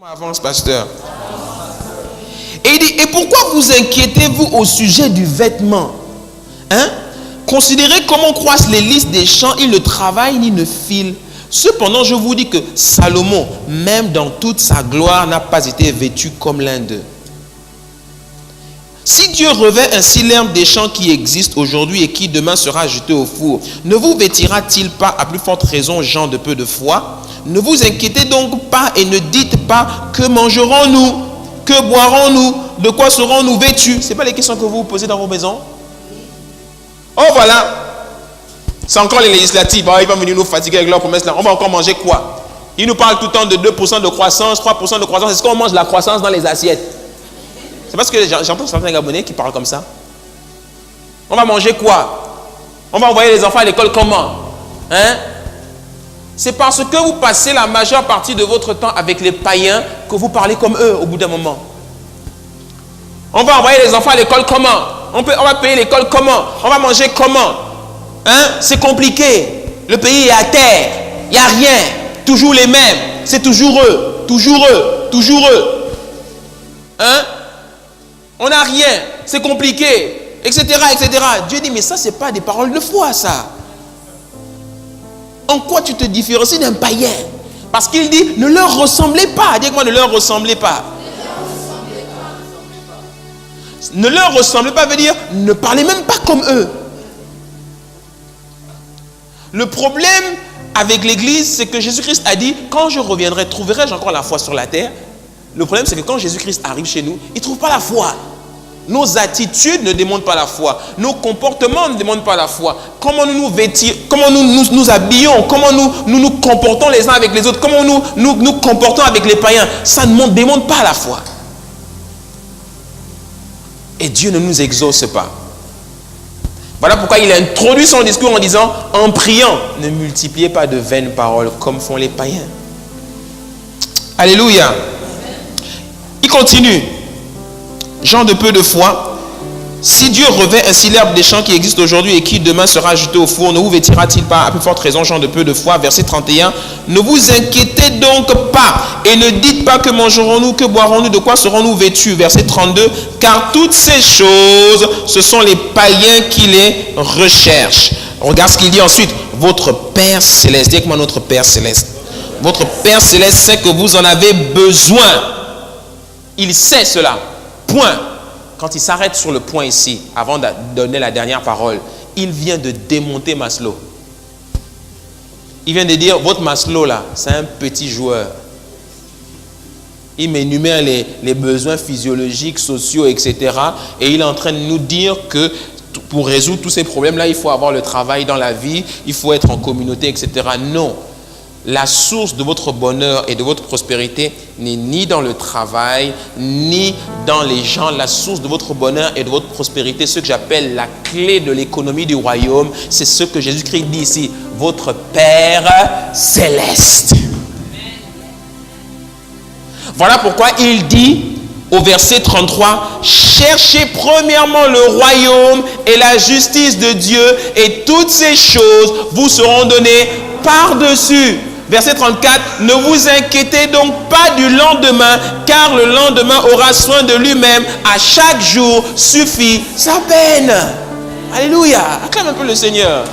Avance, pasteur. Et il dit, et pourquoi vous inquiétez-vous au sujet du vêtement? Considérez comment croissent les lys des champs, ils ne travaillent ni ne filent. Cependant, je vous dis que Salomon, même dans toute sa gloire, n'a pas été vêtu comme l'un d'eux. Si Dieu revêt ainsi l'herbe des champs qui existe aujourd'hui et qui demain sera jeté au four, ne vous vêtira-t-il pas à plus forte raison, gens de peu de foi? Ne vous inquiétez donc pas et ne dites pas que mangerons-nous, que boirons-nous, de quoi serons-nous vêtus? Ce n'est pas les questions que vous vous posez dans vos maisons? Oh voilà, c'est encore les législatives. Ils vont venir nous fatiguer avec leurs promesses là. On va encore manger quoi? Ils nous parlent tout le temps de 2% de croissance, 3% de croissance. Est-ce qu'on mange la croissance dans les assiettes? C'est parce que j'entends certains Gabonais qui parlent comme ça. On va manger quoi? On va envoyer les enfants à l'école comment? C'est parce que vous passez la majeure partie de votre temps avec les païens que vous parlez comme eux au bout d'un moment. On va envoyer les enfants à l'école comment? On va payer l'école comment? On va manger comment? C'est compliqué. Le pays est à terre. Il n'y a rien. Toujours les mêmes. C'est toujours eux. Toujours eux. Toujours eux. On n'a rien. C'est compliqué. Etc. etc. Dieu dit, mais ça, ce n'est pas des paroles de foi, ça. En quoi tu te différencies d'un païen? Parce qu'il dit, ne leur ressemblez pas. Dis-moi, ne leur ressemblez pas. Ne leur ressemblez pas veut dire, ne parlez même pas comme eux. Le problème avec l'église, c'est que Jésus-Christ a dit, quand je reviendrai, trouverai-je encore la foi sur la terre? Le problème, c'est que quand Jésus-Christ arrive chez nous, il ne trouve pas la foi. Nos attitudes ne démontrent pas la foi. Nos comportements ne démontrent pas la foi. Comment nous nous vêtons, comment nous habillons, comment nous comportons les uns avec les autres, comment nous comportons avec les païens, ça ne démontre pas la foi. Et Dieu ne nous exauce pas. Voilà pourquoi il a introduit son discours en disant, en priant, ne multipliez pas de vaines paroles comme font les païens. Alléluia. Il continue. Gens de peu de foi, si Dieu revêt ainsi l'herbe des champs qui existe aujourd'hui et qui demain sera jeté au four, ne vous vêtira-t-il pas à plus forte raison, gens de peu de foi? Verset 31, ne vous inquiétez donc pas et ne dites pas que mangerons-nous, que boirons-nous, de quoi serons-nous vêtus? Verset 32, car toutes ces choses, ce sont les païens qui les recherchent. Regarde ce qu'il dit ensuite, votre Père Céleste, dis avec moi notre Père Céleste. Votre Père Céleste sait que vous en avez besoin. Il sait cela. Point. Quand il s'arrête sur le point ici, avant de donner la dernière parole, il vient de démonter Maslow. Il vient de dire, votre Maslow là, c'est un petit joueur. Il m'énumère les besoins physiologiques, sociaux, etc. Et il est en train de nous dire que pour résoudre tous ces problèmes-là, il faut avoir le travail dans la vie, il faut être en communauté, etc. Non. La source de votre bonheur et de votre prospérité n'est ni dans le travail, ni dans les gens. La source de votre bonheur et de votre prospérité, ce que j'appelle la clé de l'économie du royaume, c'est ce que Jésus-Christ dit ici, votre Père Céleste. Voilà pourquoi il dit au verset 33, cherchez premièrement le royaume et la justice de Dieu et toutes ces choses vous seront données par-dessus. Verset 34, ne vous inquiétez donc pas du lendemain, car le lendemain aura soin de lui-même. À chaque jour suffit sa peine. Alléluia. Acclame un peu le Seigneur.